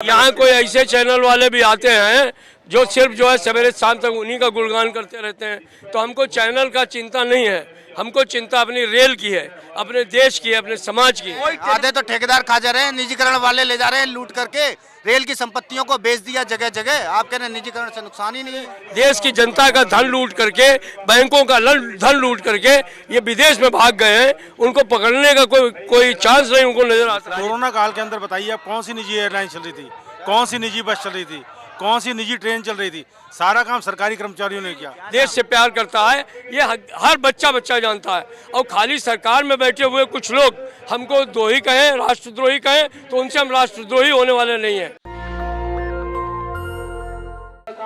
यहाँ कोई ऐसे चैनल वाले भी आते हैं जो सिर्फ जो है सवेरे शाम तक उन्हीं का गुणगान करते रहते हैं। तो हमको चैनल का चिंता नहीं है, हमको चिंता अपनी रेल की है, अपने देश की है, अपने समाज की है। आधे तो ठेकेदार खा जा रहे हैं, निजीकरण वाले ले जा रहे हैं लूट करके, रेल की संपत्तियों को बेच दिया जगह जगह। आप कह रहे हैं निजीकरण से नुकसान ही नहीं है। देश की जनता का धन लूट करके, बैंकों का धन लूट करके ये विदेश में भाग गए हैं। उनको पकड़ने का कोई चांस नहीं उनको नजर आता। कोरोना काल के अंदर बताइए आप कौन सी निजी एयरलाइन चल रही थी, कौन सी निजी बस चल रही थी, कौन सी निजी ट्रेन चल रही थी? सारा काम सरकारी कर्मचारियों ने किया। देश से प्यार करता है ये हर बच्चा जानता है। और खाली सरकार में बैठे हुए कुछ लोग हमको द्रोही कहें, राष्ट्रद्रोही कहें, तो उनसे हम राष्ट्रद्रोही होने वाले नहीं हैं।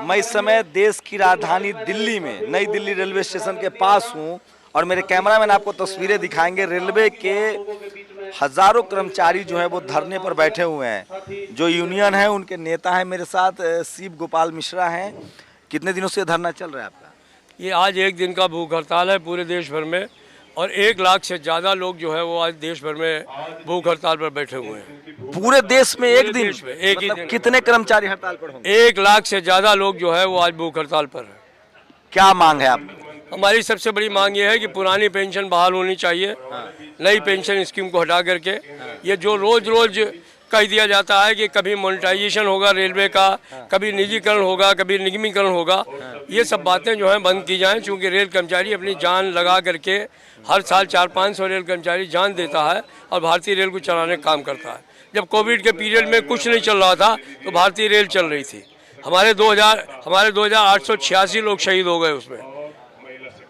मैं इस समय देश की राजधानी दिल्ली में नई दिल्ली रेलवे स्टेशन के पास हूं और मेरे कैमरामैन आपको तस्वीरें दिखाएंगे। रेलवे के हजारों कर्मचारी जो है वो धरने पर बैठे हुए हैं। जो यूनियन है उनके नेता हैं मेरे साथ, शिव गोपाल मिश्रा हैं। कितने दिनों से धरना चल रहा है आपका? ये आज एक दिन का भूख हड़ताल है पूरे देश भर में, और 1 लाख से ज़्यादा लोग जो है वो आज देश भर में भूख हड़ताल पर बैठे हुए हैं। पूरे देश में एक दिन में एक ही दिन कितने कर्मचारी हड़ताल पर होंगे? 1 लाख से ज़्यादा लोग जो है वो आज भूख हड़ताल पर है। क्या मांग है आपकी? हमारी सबसे बड़ी मांग ये है कि पुरानी पेंशन बहाल होनी चाहिए, नई पेंशन स्कीम को हटा करके। ये जो रोज कह दिया जाता है कि कभी मोनेटाइजेशन होगा रेलवे का, कभी निजीकरण होगा, कभी निगमीकरण होगा, ये सब बातें जो हैं बंद की जाएं। चूँकि रेल कर्मचारी अपनी जान लगा करके हर साल 400-500 रेल कर्मचारी जान देता है और भारतीय रेल को चलाने का काम करता है। जब कोविड के पीरियड में कुछ नहीं चल रहा था तो भारतीय रेल चल रही थी। हमारे 2886 लोग शहीद हो गए, उसमें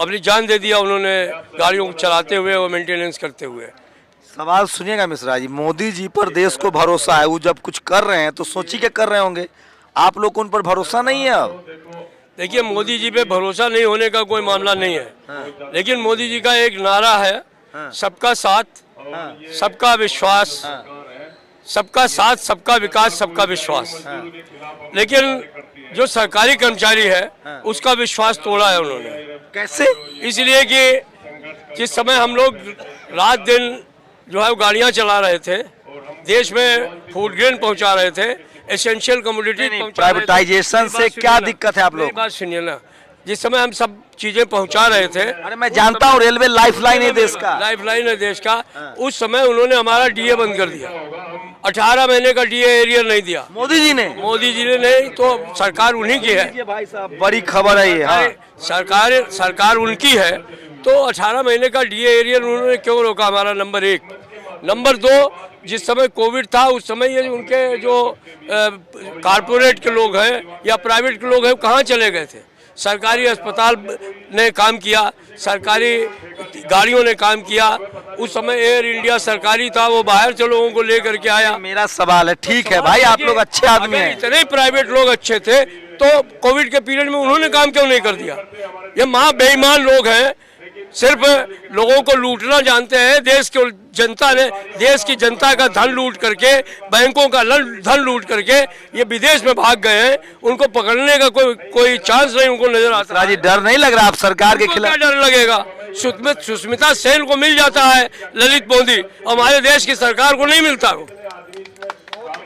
अपनी जान दे दिया उन्होंने गाड़ियों को चलाते हुए और मेंटेनेंस करते हुए। सवाल सुनिएगा मिश्रा जी, मोदी जी पर देश को भरोसा है, वो जब कुछ कर रहे हैं तो सोची के कर रहे होंगे। आप लोग को उन पर भरोसा नहीं है? अब देखिए, मोदी जी पे भरोसा नहीं होने का कोई मामला नहीं है, लेकिन मोदी जी का एक नारा है, सबका साथ, सबका विश्वास, सबका साथ, सबका विकास, सबका विश्वास। लेकिन जो सरकारी कर्मचारी है उसका विश्वास तोड़ा है उन्होंने। कैसे? इसलिए कि जिस समय हम लोग रात दिन जो है गाड़ियां चला रहे थे, देश में फूड ग्रेन पहुंचा रहे थे, एसेंशियल कमोडिटी प्राइवेटाइजेशन से क्या दिक्कत है आप लोग? बात सुनिए ना, जिस समय हम सब चीजें पहुंचा रहे थे, अरे मैं जानता हूँ रेलवे लाइफलाइन है देश का, लाइफलाइन है देश का, उस समय उन्होंने हमारा डीए बंद कर दिया। 18 महीने का डीए एरियर नहीं दिया मोदी जी ने नहीं तो सरकार उन्हीं की है भाई साहब, बड़ी खबर है ये। हाँ। सरकार उनकी है, तो 18 महीने का डीए एरियर उन्होंने क्यों रोका? हमारा नंबर 1। नंबर 2, जिस समय कोविड था उस समय ये उनके जो कारपोरेट के लोग हैं या प्राइवेट के लोग हैं कहाँ चले गए थे? सरकारी अस्पताल ने काम किया, सरकारी गाड़ियों ने काम किया। उस समय एयर इंडिया सरकारी था, वो बाहर से लोगों को लेकर के आया। मेरा सवाल है, ठीक है भाई, आप लोग अच्छे आदमी हैं, इतने प्राइवेट लोग अच्छे थे तो कोविड के पीरियड में उन्होंने काम क्यों नहीं कर दिया? ये महा बेईमान लोग हैं, सिर्फ लोगों को लूटना जानते हैं। देश की जनता का धन लूट करके, बैंकों का धन लूट करके ये विदेश में भाग गए हैं। उनको पकड़ने का कोई चांस नहीं उनको नजर आता। राजी, डर नहीं लग रहा आप सरकार के खिलाफ? क्या डर लगेगा? सुष्मिता सेन को मिल जाता है ललित मोदी, हमारे देश की सरकार को नहीं मिलता।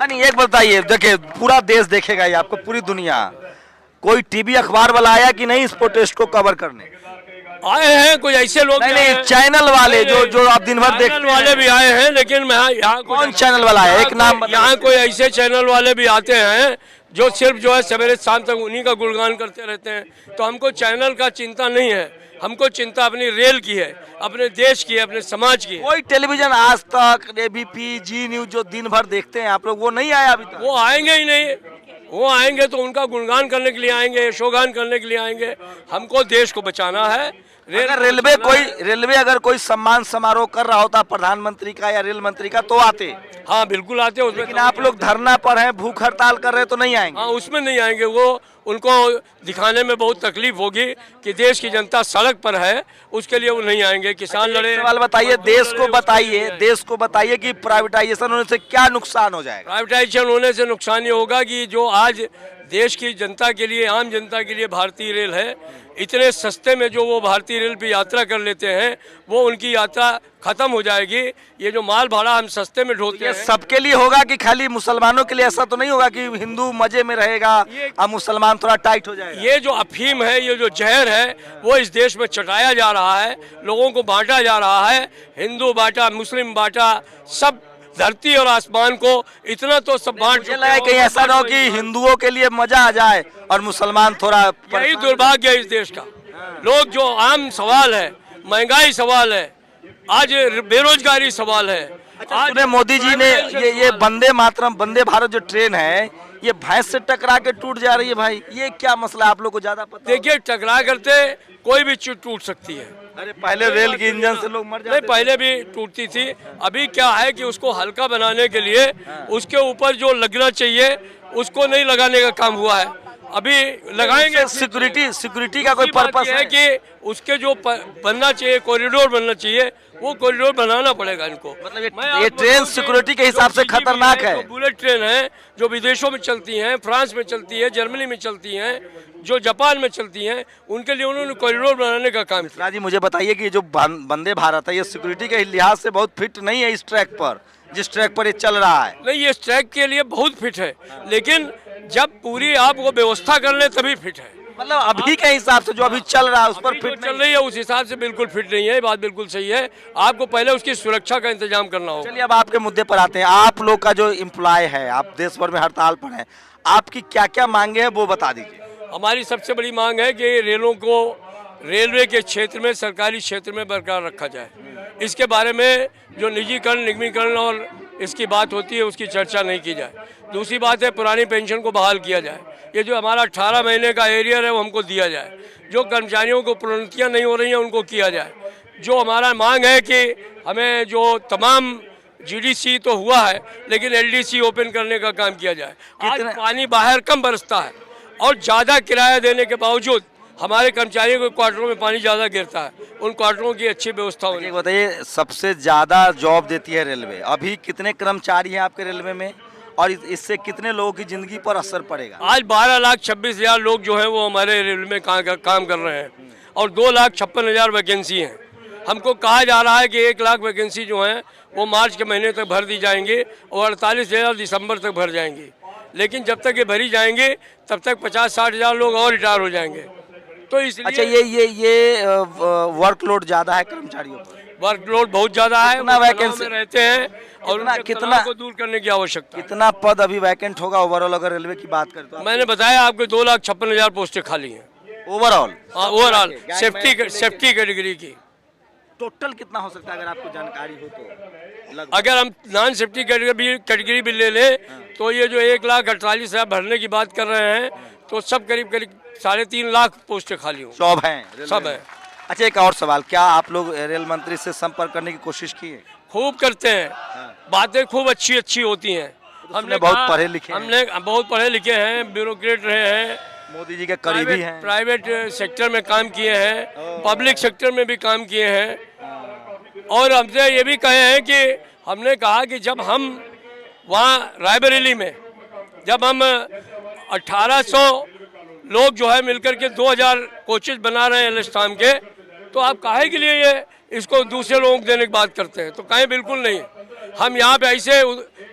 नहीं, एक बताइए, देखिए पूरा देश देखेगा ये आपको, पूरी दुनिया। कोई टीवी अखबार वाला आया कि नहीं इस प्रोटेस्ट को कवर करने? आए हैं कुछ ऐसे लोग, नहीं चैनल वाले जो आप दिन भर देखते वाले भी आए हैं, लेकिन मैं यहाँ कौन चैनल वाला है? एक नाम यहाँ कोई ऐसे चैनल वाले भी आते हैं जो सिर्फ जो है सवेरे शाम तक उन्हीं का गुणगान करते रहते हैं। तो हमको चैनल का चिंता नहीं है, हमको चिंता अपनी रेल की है, अपने देश की है, अपने समाज की है। कोई टेलीविजन आज तक, एबीपी, जी न्यूज जो दिन भर देखते हैं आप लोग, वो नहीं आया अभी तक? वो आएंगे ही नहीं। वो आएंगे तो उनका गुणगान करने के लिए आएंगे, यशोगान करने के लिए आएंगे। हमको देश को बचाना है। रेलवे अगर कोई सम्मान समारोह कर रहा होता प्रधानमंत्री का या रेल मंत्री का तो आते? हाँ बिल्कुल आते। उसमें लेकिन आप लोग धरना पर हैं, भूख हड़ताल कर रहे हैं तो नहीं आएंगे? हाँ, उसमें नहीं आएंगे। वो उनको दिखाने में बहुत तकलीफ होगी कि देश की जनता सड़क पर है, उसके लिए वो नहीं आएंगे। किसान लड़े। सवाल बताइए, देश को बताइए कि प्राइवेटाइजेशन होने से क्या नुकसान हो जाएगा? प्राइवेटाइजेशन होने से नुकसान ये होगा कि जो आज देश की जनता के लिए, आम जनता के लिए भारतीय रेल है। इतने सस्ते में जो वो भारतीय रेल पे यात्रा कर लेते हैं, वो उनकी यात्रा खत्म हो जाएगी। ये जो माल भाड़ा हम सस्ते में ढोते ये हैं, सबके लिए होगा कि खाली मुसलमानों के लिए? ऐसा तो नहीं होगा कि हिंदू मजे में रहेगा और मुसलमान थोड़ा टाइट हो जाएगा? ये जो अफीम है, ये जो जहर है, वो इस देश में चटाया जा रहा है, लोगों को बांटा जा रहा है। हिंदू बांटा, मुस्लिम बांटा, सब धरती और आसमान को इतना तो सब बांट मुझे लगा कहीं ऐसा ना हो कि हिंदुओं के लिए मजा आ जाए और मुसलमान थोड़ा यही दुर्भाग्य है इस देश का। लोग जो आम सवाल है, महंगाई सवाल है, आज बेरोजगारी सवाल है। आज आज मोदी जी ने ये वंदे मातरम, वंदे भारत जो ट्रेन है, ये भैंस से टकरा के टूट जा रही है भाई। ये क्या मसला है, आप लोग को ज्यादा पता? देखिए, टकरा करते कोई भी चीज टूट सकती है। अरे पहले रेल के इंजन से लोग मर नहीं, जाते पहले भी टूटती थी। अभी क्या है कि उसको हल्का बनाने के लिए उसके ऊपर जो लगना चाहिए उसको नहीं लगाने का काम हुआ है। अभी लगाएंगे। सिक्योरिटी का कोई दूसरी बात पर्पस ये है कि उसके जो बनना चाहिए, कॉरिडोर बनना चाहिए, वो कॉरिडोर बनाना पड़ेगा इनको। मतलब मैं ये आपको ट्रेन बताऊं कि सिक्योरिटी के हिसाब से जो BGV खतरनाक है। जो बुलेट ट्रेन है, जो विदेशों में चलती हैं, फ्रांस में चलती है, जर्मनी में चलती हैं, जो जापान में चलती हैं, उनके लिए उन्होंने कॉरिडोर बनाने का काम किया। राजी, मुझे बताइए कि जो वंदे भारत है, ये सिक्योरिटी के लिहाज से बहुत फिट नहीं है इस ट्रैक पर, जिस ट्रैक पर ये चल रहा है। नहीं, ये ट्रैक के लिए बहुत फिट है, लेकिन जब पूरी आप वो व्यवस्था कर ले तभी फिट है। मतलब अभी के हिसाब से जो अभी चल रहा है उस पर अभी जो फिट चल रही है उस हिसाब से बिल्कुल फिट नहीं है। ये बात बिल्कुल सही है। आपको पहले उसकी सुरक्षा का इंतजाम करना होगा। चलिए अब आपके मुद्दे पर आते हैं। आप लोग का जो एम्प्लॉय है, आप देश भर में हड़ताल पर हैं, आपकी क्या क्या मांगे हैं वो बता दीजिए। हमारी सबसे बड़ी मांग है कि रेलों को रेलवे के क्षेत्र में, सरकारी क्षेत्र में बरकरार रखा जाए। इसके बारे में जो निजीकरण, निगमीकरण और इसकी बात होती है उसकी चर्चा नहीं की जाए। दूसरी बात है, पुरानी पेंशन को बहाल किया जाए। ये जो हमारा 18 महीने का एरियर है वो हमको दिया जाए। जो कर्मचारियों को प्रोन्नतियाँ नहीं हो रही हैं उनको किया जाए। जो हमारा मांग है कि हमें जो तमाम GDC तो हुआ है, लेकिन LDC ओपन करने का काम किया जाए। आज पानी बाहर कम बरसता है और ज़्यादा किराया देने के बावजूद हमारे कर्मचारियों के क्वार्टरों में पानी ज़्यादा गिरता है। उन क्वार्टरों की अच्छी व्यवस्था होनी। बताइए, सबसे ज्यादा जॉब देती है रेलवे, अभी कितने कर्मचारी हैं आपके रेलवे में और इससे कितने लोगों की जिंदगी पर असर पड़ेगा? आज 12,26,000 लोग जो हैं वो हमारे रेलवे में काम कर रहे हैं और 2,56,000 वैकेंसी हैं। हमको कहा जा रहा है कि 1 लाख वैकेंसी जो हैं वो मार्च के महीने तक भर दी जाएंगी और 48,000 दिसंबर तक भर जाएंगी। लेकिन जब तक ये भरी जाएंगी तब तक 50-60,000 लोग और रिटायर हो जाएंगे। तो इसलिए अच्छा, ये वर्कलोड ज्यादा है कर्मचारियों पर? वर्कलोड बहुत ज्यादा है। कितना वैकेंसी में रहते हैं और उनके तनाव को दूर करने की आवश्यकता है। कितना पद अभी वैकेंट होगा ओवरऑल अगर रेलवे की बात करें तो? मैंने बताया आपको 2,56,000 पोस्टें खाली हैं ओवरऑल। ओवरऑल सेफ्टी कैटेगरी की। टोटल कितना हो सकता है अगर आपको जानकारी हो तो? अगर हम नॉन सेफ्टी कैटेगरी भी ले लें तो ये जो 1,48,000 भरने की बात कर रहे हैं तो सब करीब 3.5 लाख पोस्टें खाली हों। सब हैं? सब है। अच्छा, एक और सवाल, क्या आप लोग रेल मंत्री से संपर्क करने की कोशिश की है? खूब करते हैं, बातें खूब अच्छी होती हैं। हमने बहुत पढ़े लिखे हैं। हमने बहुत पढ़े लिखे हैं, ब्यूरोक्रेट रहे हैं, मोदी जी के करीबी हैं, प्राइवेट सेक्टर में काम किए हैं, पब्लिक सेक्टर में भी काम किए हैं। और हमसे ये भी कहे हैं कि हमने कहा कि जब हम वहाँ रायबरेली में जब हम 1800 लोग जो है मिलकर के 2000 कोचेज बना रहे हैं हिंदुस्तान के, तो आप काहे के लिए ये इसको दूसरे लोगों को देने की बात करते हैं? तो कहें बिल्कुल नहीं। हम यहाँ पे ऐसे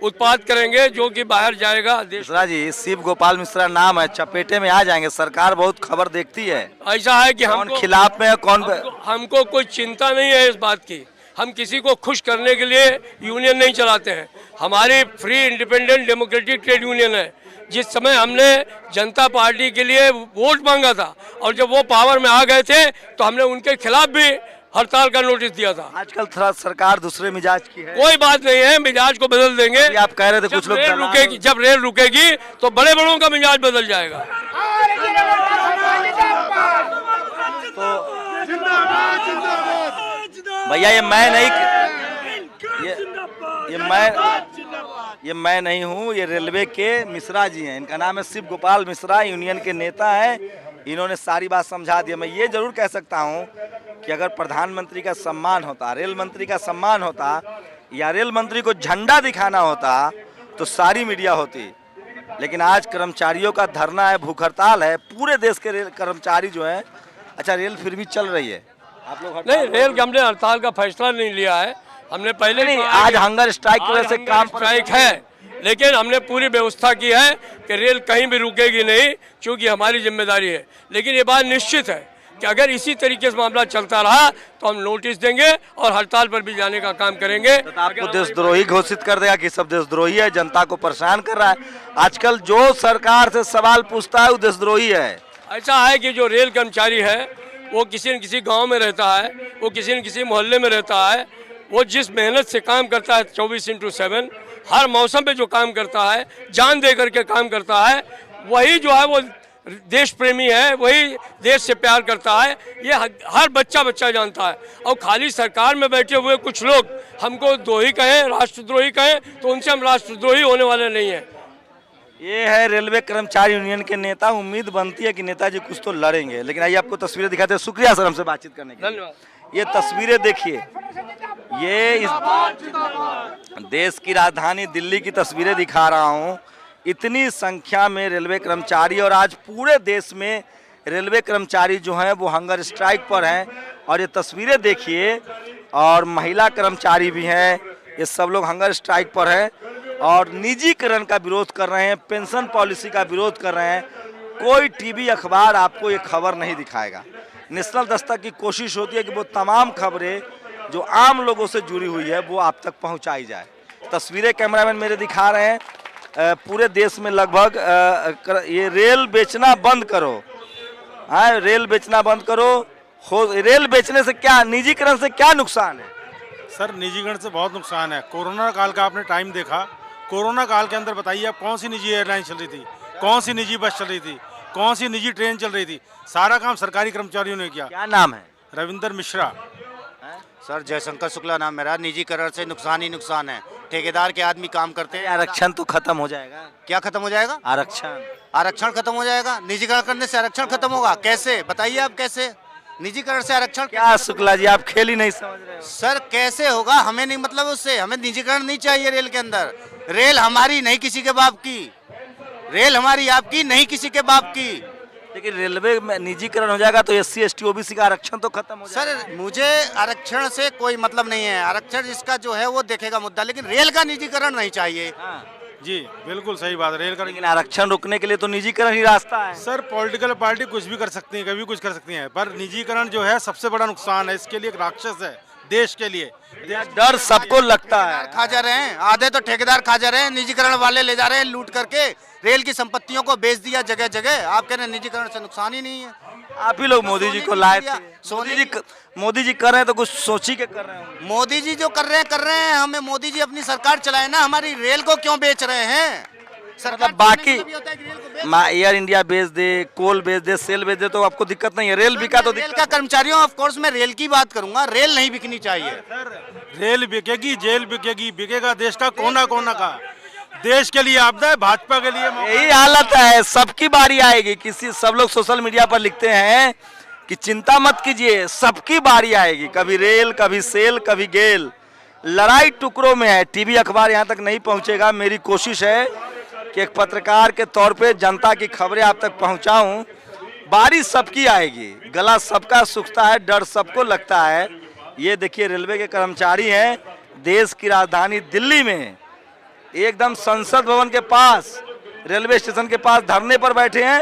उत्पाद करेंगे जो कि बाहर जाएगा। मिश्रा जी, शिव गोपाल मिश्रा नाम है, चपेटे में आ जाएंगे। सरकार बहुत खबर देखती है। ऐसा है कि कौन खिलाफ में है, कौन हमको कोई चिंता नहीं है इस बात की। हम किसी को खुश करने के लिए यूनियन नहीं चलाते हैं। हमारी free independent democratic trade union है। जिस समय हमने जनता पार्टी के लिए वोट मांगा था और जब वो पावर में आ गए थे तो हमने उनके खिलाफ भी हड़ताल का नोटिस दिया था। आजकल थोड़ा सरकार दूसरे मिजाज की है। कोई बात नहीं है, मिजाज को बदल देंगे। आप कह रहे थे कुछ लोग रुकेगी, जब रेल रुकेगी तो बड़े बड़ों का मिजाज बदल जाएगा। भैया, ये मैं नहीं हूँ, ये रेलवे के मिश्रा जी हैं। इनका नाम है शिव गोपाल मिश्रा, यूनियन के नेता हैं। इन्होंने सारी बात समझा दी। मैं ये जरूर कह सकता हूँ कि अगर प्रधानमंत्री का सम्मान होता, रेल मंत्री का सम्मान होता या रेल मंत्री को झंडा दिखाना होता तो सारी मीडिया होती। लेकिन आज कर्मचारियों का धरना है, भूख हड़ताल है, पूरे देश के रेल कर्मचारी जो हैं। अच्छा, रेल फिर भी चल रही है, आप लोग नहीं, रेल हमने हड़ताल का फैसला नहीं लिया है। हमने पहले नहीं, आज हंगर स्ट्राइक की वजह से काम स्ट्राइक है, लेकिन हमने पूरी व्यवस्था की है कि रेल कहीं भी रुकेगी नहीं, क्योंकि हमारी जिम्मेदारी है। लेकिन ये बात निश्चित है कि अगर इसी तरीके से मामला चलता रहा तो हम नोटिस देंगे और हड़ताल पर भी जाने का काम करेंगे। तो आपको देशद्रोही घोषित कर देगा कि सब देशद्रोही है, जनता को परेशान कर रहा है। आजकल जो सरकार से सवाल पूछता है वो देशद्रोही है। ऐसा है कि जो रेल कर्मचारी है वो किसी न किसी गांव में रहता है, वो किसी न किसी मोहल्ले में रहता है, वो जिस मेहनत से काम करता है 24/7 हर मौसम पे जो काम करता है, जान दे करके काम करता है, वही जो है वो देश प्रेमी है, वही देश से प्यार करता है। ये हर बच्चा जानता है। और खाली सरकार में बैठे हुए कुछ लोग हमको द्रोही कहें, राष्ट्रद्रोही कहें, तो उनसे हम राष्ट्रद्रोही होने वाले नहीं हैं। ये है रेलवे कर्मचारी यूनियन के नेता। उम्मीद बनती है कि नेताजी कुछ तो लड़ेंगे। लेकिन आइए आपको तस्वीरें दिखाते हैं। शुक्रिया सर हमसे बातचीत करने के लिए। धन्यवाद। ये तस्वीरें देखिए, ये इस देश की राजधानी दिल्ली की तस्वीरें दिखा रहा हूँ। इतनी संख्या में रेलवे कर्मचारी, और आज पूरे देश में रेलवे कर्मचारी जो हैं वो हंगर स्ट्राइक पर हैं। और ये तस्वीरें देखिए, और महिला कर्मचारी भी हैं, ये सब लोग हंगर स्ट्राइक पर हैं और निजीकरण का विरोध कर रहे हैं, पेंशन पॉलिसी का विरोध कर रहे हैं। कोई टीवी अखबार आपको ये खबर नहीं दिखाएगा। नेशनल दस्तक की कोशिश होती है कि वो तमाम खबरें जो आम लोगों से जुड़ी हुई है वो आप तक पहुंचाई जाए। तस्वीरें कैमरामैन मेरे दिखा रहे हैं। पूरे देश में लगभग ये रेल बेचना बंद करो, हाँ, रेल बेचना बंद करो। रेल बेचने से क्या, निजीकरण से क्या नुकसान है? सर, निजीकरण से बहुत नुकसान है। कोरोना काल का आपने टाइम देखा, कोरोना काल के अंदर बताइए आप कौन सी निजी एयरलाइन चल रही थी, कौन सी निजी बस चल रही थी, कौन सी निजी ट्रेन चल रही थी? सारा काम सरकारी कर्मचारियों ने किया। क्या नाम है? रविंदर मिश्रा। सर, जयशंकर शुक्ला नाम मेरा। निजीकरण से नुकसान ही नुकसान है। ठेकेदार के आदमी काम करते हैं। आरक्षण तो खत्म हो जाएगा। क्या खत्म हो जाएगा? आरक्षण खत्म हो जाएगा। निजीकरण करने से आरक्षण खत्म होगा? कैसे बताइए आप, कैसे निजीकरण से आरक्षण? क्या शुक्ला जी, आप खेल ही नहीं समझ रहे हो। सर, कैसे होगा? हमें नहीं मतलब उससे, हमें निजीकरण नहीं चाहिए रेल के अंदर। रेल हमारी नहीं किसी के बाप की, रेल हमारी आपकी नहीं किसी के बाप की। लेकिन रेलवे में निजीकरण हो जाएगा तो SC ST OBC का आरक्षण तो खत्म हो जाएगा। सर, मुझे आरक्षण से कोई मतलब नहीं है। आरक्षण जिसका जो है वो देखेगा मुद्दा, लेकिन रेल का निजीकरण नहीं चाहिए। जी बिल्कुल सही बात है। रेल का, लेकिन आरक्षण रोकने के लिए तो निजीकरण ही रास्ता है। सर, पॉलिटिकल पार्टी कुछ भी कर सकती है, कभी कुछ कर सकती है, पर निजीकरण जो है सबसे बड़ा नुकसान है। इसके लिए एक राक्षस है देश के लिए। डर सबको लगता है। खा जा रहे हैं, आधे तो ठेकेदार खा जा रहे हैं, निजीकरण वाले ले जा रहे हैं लूट करके। रेल की संपत्तियों को बेच दिया जगह जगह। आप कह रहे हैं निजीकरण से नुकसान ही नहीं है। आप ही लोग मोदी जी को लाए थे। मोदी जी कर रहे हैं तो कुछ सोची के कर रहे हैं। मोदी जी जो कर रहे हैं। हमें मोदी जी अपनी सरकार चलाए ना, हमारी रेल को क्यों बेच रहे हैं? मतलब बाकी एयर इंडिया बेच दे, कोल बेच दे, सेल बेच दे तो आपको दिक्कत नहीं है। रेल बिका तो रेल का कर्मचारियों, ऑफ कोर्स मैं रेल की बात करूंगा। रेल नहीं बिकनी चाहिए। रेल बिकेगी, जेल बिकेगी, बिकेगा देश का कोना कोना का। देश के लिए आपदा है, भाजपा के लिए यही हालत है। सबकी बारी आएगी। सब लोग सोशल मीडिया पर लिखते हैं कि चिंता मत कीजिए, सबकी बारी आएगी। कभी रेल, कभी सेल, कभी गेल। लड़ाई टुकड़ों में है। टीवी अखबार यहाँ तक नहीं पहुँचेगा। मेरी कोशिश है कि एक पत्रकार के तौर पे जनता की खबरें आप तक पहुंचाऊं। बारी सबकी आएगी, गला सबका सूखता है, डर सबको लगता है। ये देखिए रेलवे के कर्मचारी हैं, देश की राजधानी दिल्ली में एकदम संसद भवन के पास, रेलवे स्टेशन के पास धरने पर बैठे हैं।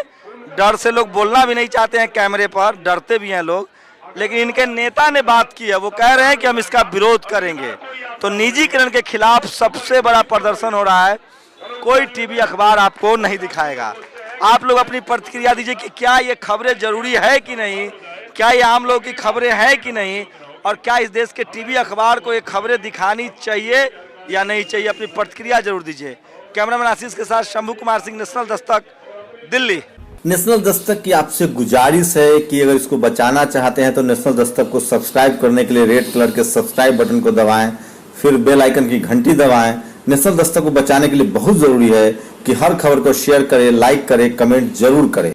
डर से लोग बोलना भी नहीं चाहते हैं कैमरे पर, डरते भी हैं लोग। लेकिन इनके नेता ने बात की है, वो कह रहे हैं कि हम इसका विरोध करेंगे। तो निजीकरण के खिलाफ सबसे बड़ा प्रदर्शन हो रहा है। कोई टीवी अखबार आपको नहीं दिखाएगा। आप लोग अपनी प्रतिक्रिया दीजिए कि क्या ये खबरें जरूरी है कि नहीं, क्या ये आम लोगों की खबरें हैं कि नहीं, और क्या इस देश के टीवी अखबार को ये खबरें दिखानी चाहिए या नहीं चाहिए। अपनी प्रतिक्रिया जरूर दीजिए। कैमरामैन आशीष के साथ शंभू कुमार सिंह, नेशनल दस्तक, दिल्ली। नेशनल दस्तक की आपसे गुजारिश है कि अगर इसको बचाना चाहते हैं तो नेशनल दस्तक को सब्सक्राइब करने के लिए रेड कलर के सब्सक्राइब बटन को दबाएं, फिर बेल आइकन की घंटी दबाएं। नेशनल दस्तक को बचाने के लिए बहुत जरूरी है कि हर खबर को शेयर करें, लाइक करें, कमेंट जरूर करें।